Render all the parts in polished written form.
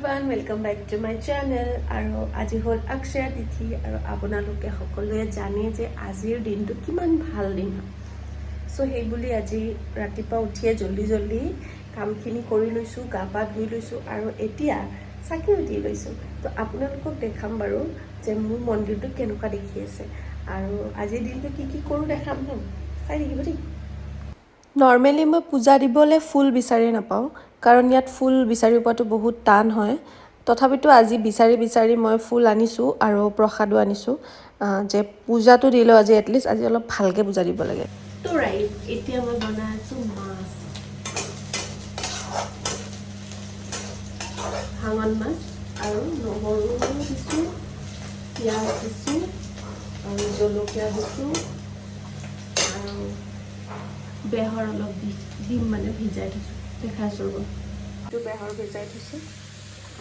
everyone, welcome back to my channel. আৰু আজি হ'ল অক্ষয় তিথি আৰু আপোনালোকে সকলোৱে জানে যে আজিৰ দিনটো কিমান ভাল দিন হয়। সো সেই বুলি আজি ৰাতিপুৱা উঠিয়ে জলদি কামখিনি কৰি লৈছোঁ, গা পা ধুই লৈছোঁ আৰু এতিয়া চাকিও দি লৈছোঁ। তো আপোনালোকক দেখাম বাৰু যে মোৰ মন্দিৰটো কেনেকুৱা দেখি আছে আৰু আজিৰ দিনটো কি কৰোঁ দেখাম ন, চাই থাকিব দেই। নৰ্মেলি মই পূজা দিবলৈ ফুল বিচাৰি নাপাওঁ, কাৰণ ইয়াত ফুল বিচাৰি পোৱাটো বহুত টান হয়। তথাপিতো আজি বিচাৰি মই ফুল আনিছোঁ আৰু প্ৰসাদো আনিছোঁ, যে পূজাটো দিলেও আজি এটলিষ্ট আজি অলপ ভালকৈ পূজা দিব লাগে। তো ৰাইট, এতিয়া মই বনাই আছোঁ মাছ, ভাঙন মাছ আৰু নহৰু দিছোঁ, পিঁয়াজ দিছোঁ আৰু জলকীয়া দিছোঁ আৰু বেহৰ অলপ দিম, মানে ভিজাই থৈছোঁ, দেখাইছোঁ ৰ'ব। এইটো বেহৰ ভিজাই থৈছোঁ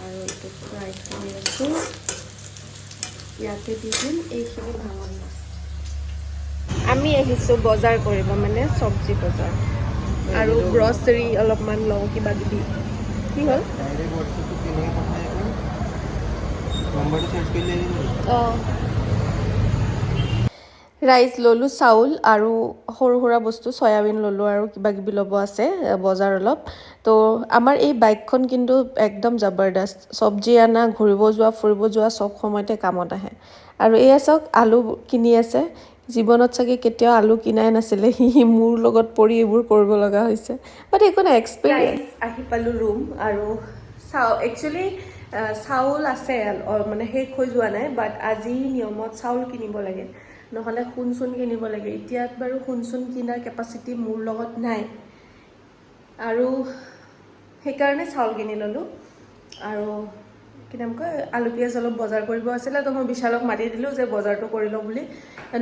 আৰু এইটো ফ্ৰাই কৰি আছোঁ। ইয়াতে দি দিম এইখিনি ভাঙন মাছ। আমি আহিছোঁ বজাৰ কৰিব, মানে চব্জি বজাৰ আৰু গ্ৰছাৰী অলপমান লওঁ, কিবা কিবি। কি হ'ল? অঁ, ৰাইচ ল'লোঁ, চাউল আৰু সৰু সুৰা বস্তু, চয়াবিন ল'লোঁ আৰু কিবা কিবি ল'ব আছে বজাৰ অলপ। তো আমাৰ এই বাইকখন কিন্তু একদম জবৰদস্ত, চব্জি অনা, ঘূৰিব যোৱা, ফুৰিব যোৱা চব সময়তে কামত আহে। আৰু এয়া চাওক, আলু কিনি আছে। জীৱনত চাগে কেতিয়াও আলু কিনাই নাছিলে, সি মোৰ লগত পৰি এইবোৰ কৰিব লগা হৈছে, বাট একো নাই, এক্সপিৰিয়েঞ্চ। আহি পালোঁ ৰুম আৰু একচুৱেলি চাউল আছে, মানে শেষ হৈ যোৱা নাই, বাট আজি নিয়মত চাউল কিনিব লাগে, নহ'লে সোণ কিনিব লাগে। এতিয়াত বাৰু সোণ কিনাৰ কেপাচিটি মোৰ লগত নাই আৰু সেইকাৰণে চাউল কিনি ল'লোঁ। আৰু কি নাম কয়, আলু পিঁয়াজ অলপ বজাৰ কৰিব আছিলে, তো মই বিশালক মাতি দিলোঁ যে বজাৰটো কৰি লওঁ বুলি,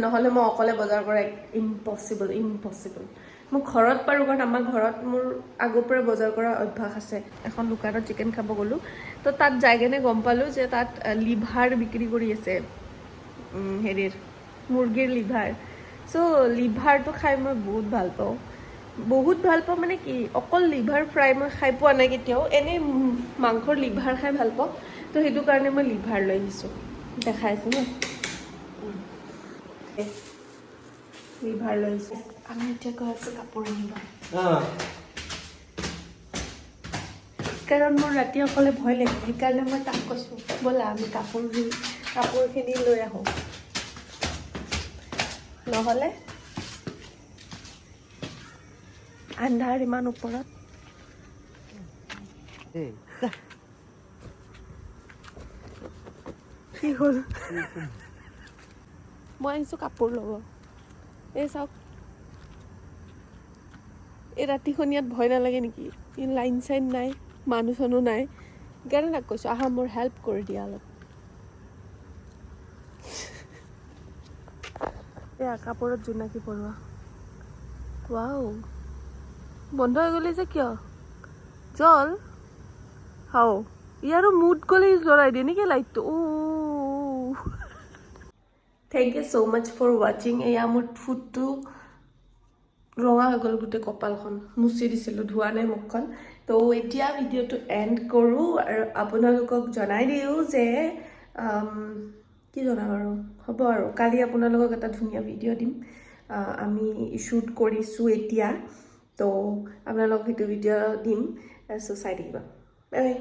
নহ'লে মই অকলে বজাৰ কৰা ইম্পচিবল। মই ঘৰত পাৰোঁ, কাৰণ আমাৰ ঘৰত মোৰ আগৰ পৰা বজাৰ কৰা অভ্যাস আছে। এখন দোকানত চিকেন খাব গ'লোঁ, তো তাত যাই কেনে গম পালোঁ যে তাত লিভাৰ বিক্ৰী কৰি আছে, হেৰিৰ মুৰ্গীৰ লিভাৰ। চ' লিভাৰটো খাই মই বহুত ভাল পাওঁ, মানে কি, অকল লিভাৰ ফ্ৰাই মই খাই পোৱা নাই কেতিয়াও, এনেই মাংসৰ লিভাৰ খাই ভাল পাওঁ। তো সেইটো কাৰণে মই লিভাৰ লৈ আহিছোঁ, দেখাইছোঁ ন, লিভাৰ লৈ আহিছোঁ। আমি এতিয়া গৈ আছোঁ কাপোৰ আনিব, কাৰণ মোৰ ৰাতি অকলে ভয় লাগে, সেইকাৰণে মই তাক কৈছোঁ ব'লা আমি কাপোৰখিনি লৈ আহোঁ, নহ'লে আন্ধাৰ ইমান ওপৰত। কি হ'ল? মই আহিছোঁ কাপোৰ ল'ব। এই চাওক, এই ৰাতিখন ইয়াত ভয় নালাগে নেকি? লাইন চাইন নাই, মানুহ চানুহ নাই, সেইকাৰণে তাক কৈছোঁ আহা, মোৰ হেল্প কৰি দিয়া অলপ। এয়া কাপোৰত জোনাকী পৰুৱা। ৱাও, বন্ধ হৈ গ'লে যে কিয়? জল হাও, ইয়াৰো মুড গ'লে জ্বলাই দিয়ে নেকি লাইটটো? Thank you so' much for ৱাচিং। এয়া মোৰ ফুটটো ৰঙা হৈ গ'ল, গোটেই কপালখন মুচি দিছিলোঁ, ধোৱা নাই মুখখন। তো এতিয়া ভিডিঅ'টো এণ্ড কৰোঁ আৰু আপোনালোকক জনাই দিওঁ যে কি জনাম আৰু, হ'ব আৰু কালি আপোনালোকক এটা ধুনীয়া ভিডিঅ' দিম। আমি শ্বুট কৰিছোঁ এতিয়া, তো আপোনালোকক সেইটো ভিডিঅ' দিম, চ' চাই থাকিবা। Bye bye.